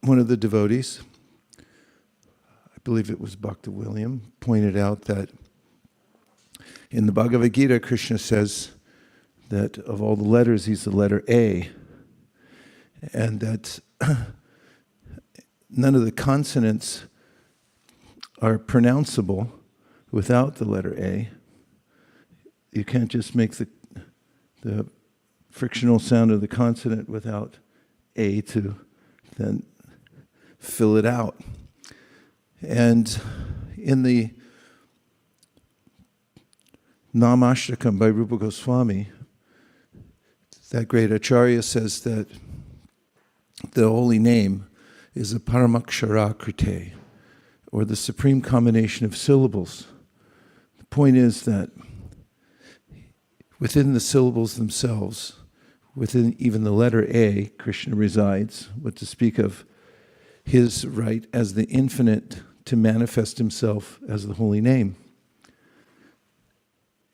one of the devotees, I believe it was Bhakta William, pointed out that in the Bhagavad Gita, Krishna says that of all the letters, he's the letter A, and that none of the consonants are pronounceable without the letter A. You can't just make the frictional sound of the consonant without A to then fill it out. And in the Nāmāṣṭakam by Rūpa Gosvāmī, that great Acharya says that the holy name is a paramakshara krite, or the supreme combination of syllables. The point is that within the syllables themselves, within even the letter A, Krishna resides, what to speak of his right as the infinite to manifest himself as the holy name.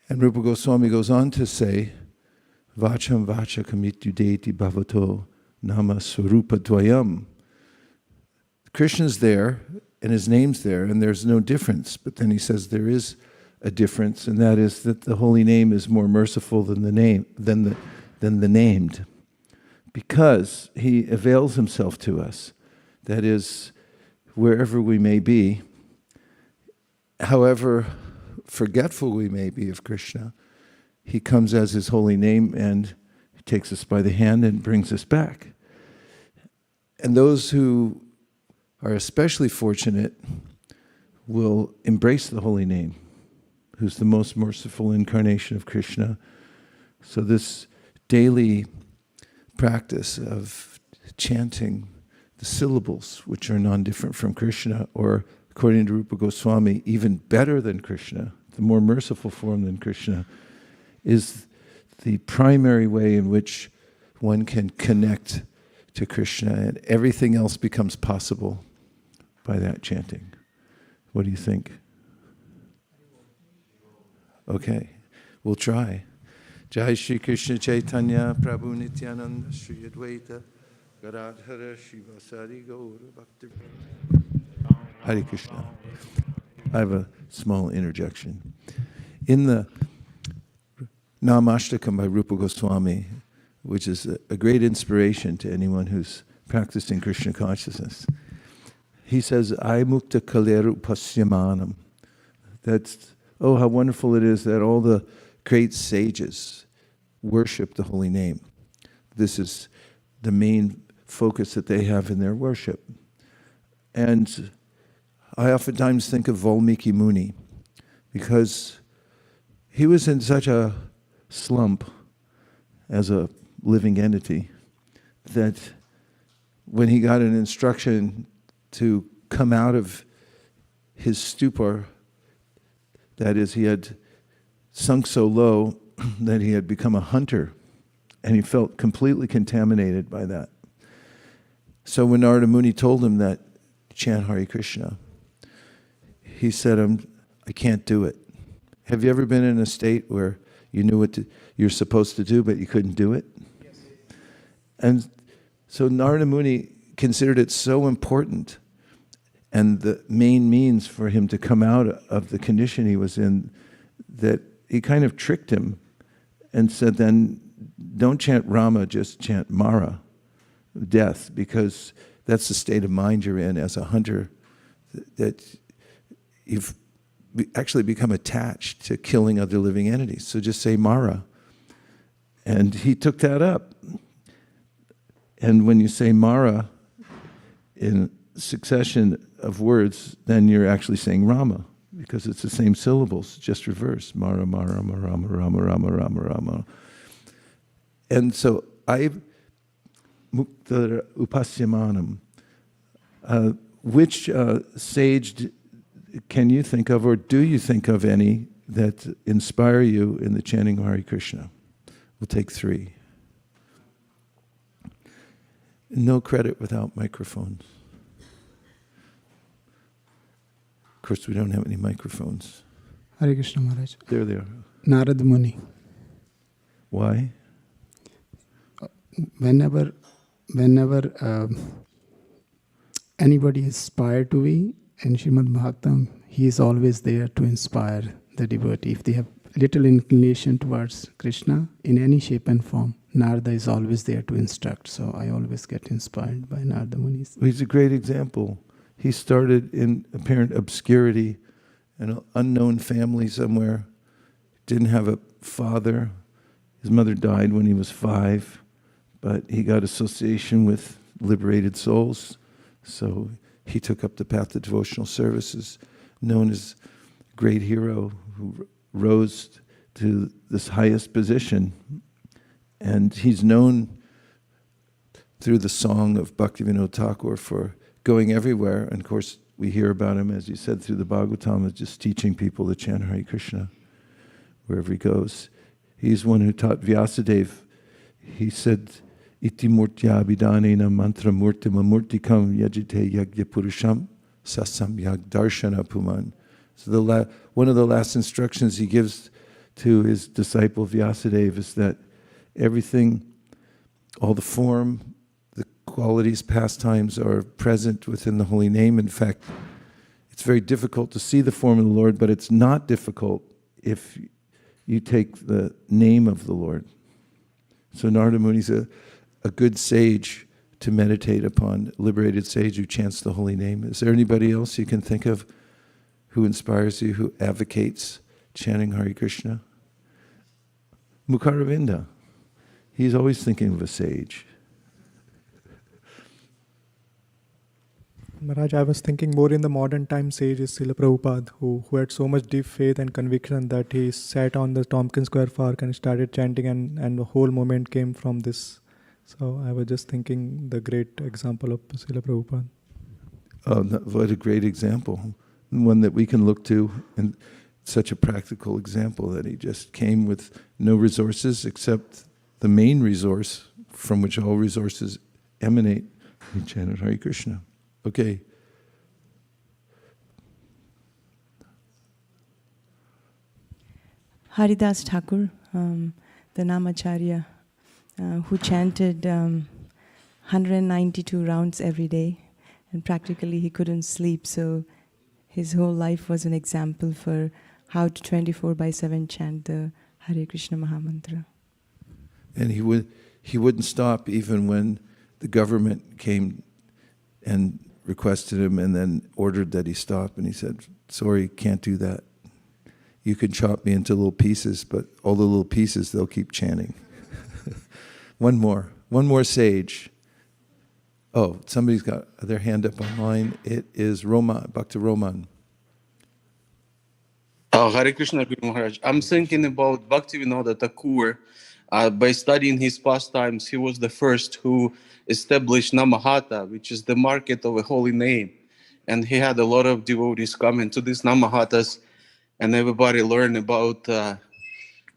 And Rūpa Gosvāmī goes on to say, Vācam vācakamityudeti bhavato nama swarupa dvayam. Krishna's there, and his name's there, and there's no difference. But then he says there is a difference, and that is that the holy name is more merciful than the named, because he avails himself to us. That is, wherever we may be, however forgetful we may be of Krishna, he comes as his holy name and takes us by the hand and brings us back. And those who are especially fortunate will embrace the holy name, who's the most merciful incarnation of Krishna. So this daily practice of chanting the syllables, which are non-different from Krishna, or according to Rūpa Gosvāmī, even better than Krishna, the more merciful form than Krishna, is the primary way in which one can connect to Krishna, and everything else becomes possible by that chanting. What do you think? Okay, we'll try. Jai Shri Krishna Chaitanya Prabhu Nityananda Shri Advaita Gadadhara Shivasari Gaura Bhakti. Hare Krishna. I have a small interjection. In the Nāmāṣṭakam by Rūpa Gosvāmī, which is a great inspiration to anyone who's practicing Krishna consciousness, he says, I mukta-kulair upāsyamānam. That's, oh, how wonderful it is that all the great sages worship the holy name. This is the main focus that they have in their worship. And I oftentimes think of Vālmīki Muni, because he was in such a slump as a living entity that when he got an instruction to come out of his stupor, that is, he had sunk so low that he had become a hunter, and he felt completely contaminated by that. So when Nārada Muni told him that, chant Hare Kṛṣṇa, he said, I can't do it. Have you ever been in a state where you knew what you're supposed to do, but you couldn't do it? Yes. And so Nārada Muni considered it so important, and the main means for him to come out of the condition he was in, that he kind of tricked him and said, then don't chant Rāma, just chant Marā, death, because that's the state of mind you're in as a hunter, that you've actually become attached to killing other living entities. So just say Marā. And he took that up. And when you say Marā in succession of words, then you're actually saying Rāma, because it's the same syllables, just reverse. Marā, Marā, Marā, Rāma, Rāma, Rāma, Rāma. And so upāsyamānam. Which sage can you think of, or do you think of any that inspire you in the chanting of Hare Kṛṣṇa? We'll take 3. No credit without microphones. Of course, we don't have any microphones. Hare Krishna Maharaj. There they are. Nārada Muni. Why? Whenever anybody aspire to be, in Srimad Bhagavatam, he is always there to inspire the devotee. If they have little inclination towards Krishna in any shape and form, Narada is always there to instruct. So I always get inspired by Narada Muni. He's a great example. He started in apparent obscurity in an unknown family somewhere. Didn't have a father. His mother died when he was 5, but he got association with liberated souls. So he took up the path of devotional services, known as a great hero who rose to this highest position. And he's known through the song of Bhaktivinoda Thakur for going everywhere. And of course, we hear about him, as you said, through the Bhagavatam, as just teaching people to chant Hare Kṛṣṇa wherever he goes. He's one who taught Vyasadeva. He said, Iti murtya abhidanena mantra murtim amurtikam yajite yagya purusham sasam yag darshana puman. So one of the last instructions he gives to his disciple Vyasadeva is that everything, all the form, the qualities, pastimes are present within the holy name. In fact, it's very difficult to see the form of the Lord, but it's not difficult if you take the name of the Lord. So Nārada Muni is a good sage to meditate upon, liberated sage who chants the holy name. Is there anybody else you can think of who inspires you, who advocates chanting Hare Kṛṣṇa? Mukaravinda. He's always thinking of a sage. Maharaj, I was thinking more in the modern time sage is Srila Prabhupada, who had so much deep faith and conviction that he sat on the Tompkins Square Park and started chanting, and the whole movement came from this. So I was just thinking the great example of Srila Prabhupada. Oh, what a great example. One that we can look to, and such a practical example that he just came with no resources except the main resource from which all resources emanate. He chanted Hare Kṛṣṇa. Okay. Haridas Thakur, the Namacharya, who chanted 192 rounds every day, and practically he couldn't sleep, so his whole life was an example for how to 24/7 chant the Hare Krishna Mahamantra. And he wouldn't stop even when the government came and requested him and then ordered that he stop, and he said, sorry, can't do that. You can chop me into little pieces, but all the little pieces, they'll keep chanting. One more sage. Oh, somebody's got their hand up online. It is Roma, Bhakti Roman. Hare Krishna, Guru Maharaj. I'm thinking about Bhaktivinoda Thakur. By studying his pastimes, he was the first who established Namāṣṭakam, which is the market of a holy name. And he had a lot of devotees coming to these Namāṣṭakas, and everybody learned about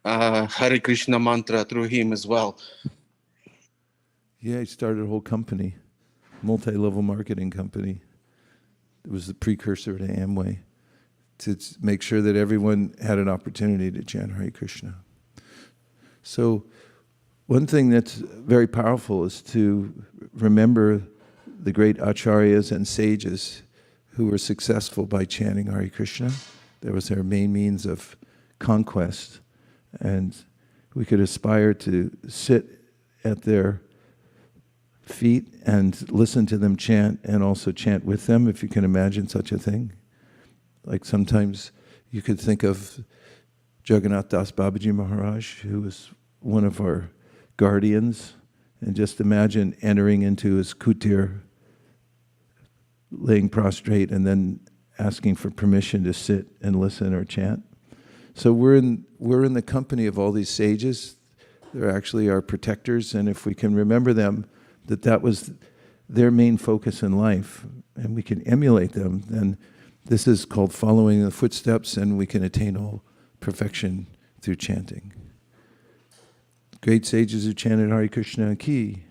Hare Krishna mantra through him as well. Yeah, he started a whole company, multi-level marketing company. It was the precursor to Amway, to make sure that everyone had an opportunity to chant Hare Kṛṣṇa. So one thing that's very powerful is to remember the great acharyas and sages who were successful by chanting Hare Kṛṣṇa. That was their main means of conquest. And we could aspire to sit at their feet and listen to them chant, and also chant with them, if you can imagine such a thing. Like sometimes you could think of Jagannath Das Babaji Maharaj, who was one of our guardians, and just imagine entering into his kutir, laying prostrate, and then asking for permission to sit and listen or chant. So we're in the company of all these sages. They're actually our protectors, and if we can remember them, that was their main focus in life, and we can emulate them, then this is called following the footsteps, and we can attain all perfection through chanting. Great sages who chanted Hare Kṛṣṇa ki.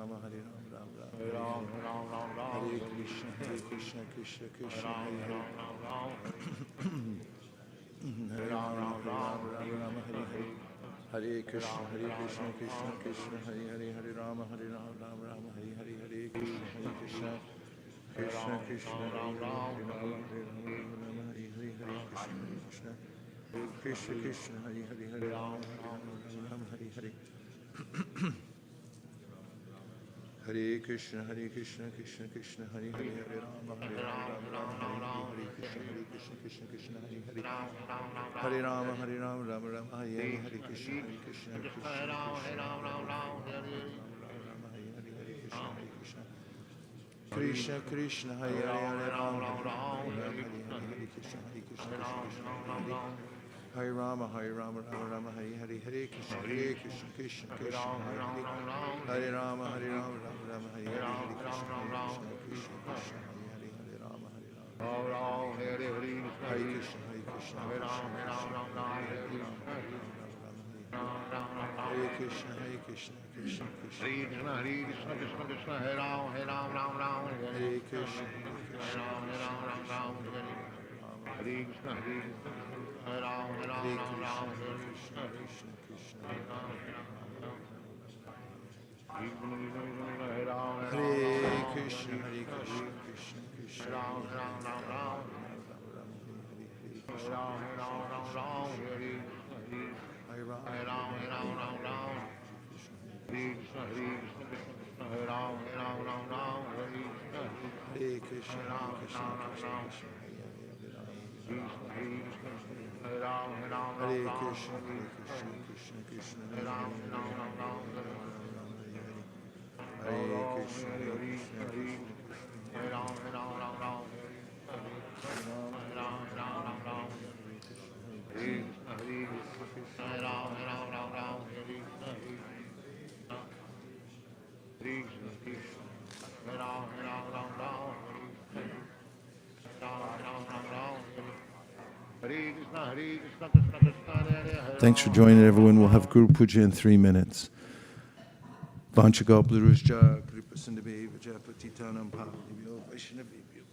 Rama, Hare Rama, Hare Krishna, Krishna Krishna, Hare Hare. Hare Rama, Rama, Hare Hare. Hare Krishna, Krishna Krishna, Hare Hare. Hare Rama, Rama, Hare Hare. Hare Krishna, Krishna Krishna, Hare Rama, Hare Hare. Hare Krishna, Krishna, Hare Hare. Hare Rama, Hare Hare. Hare Krishna, Krishna Krishna, Hare Hare. Hare Rama, Hare Hare. Krishna, Krishna, Hare Hare. Hare Rama, Rama, Hare Hare. Hare Krishna, Krishna Krishna, Hare Krishna. Krishna, Krishna, Hare Hare. Hare Rama, Hare Hare. Krishna, Krishna, Hare Rama, Rama, Hare Hare. Hare Krishna, Krishna Krishna, Hare Rama, Rama, Hare Hare. Hare Krishna, Krishna Krishna, Hare Rama, Hare Krishna, Krishna Hare Krishna, Krishna Krishna, Hare Krishna, Hare Rama, Hare Krishna, Krishna Hare Krishna, Hare Rama, Hare Krishna, Krishna Krishna, Hare Krishna, Krishna Krishna, Hare Krishna, Krishna Krishna, Hare Krishna, Krishna Krishna, Hare Krishna, Thanks for joining, everyone. We'll have Guru Puja in 3 minutes. Vanchagoplaruscha, Kripa Sindhaveva, Japatitanam Pavlivyo, Vaishnavibhyo.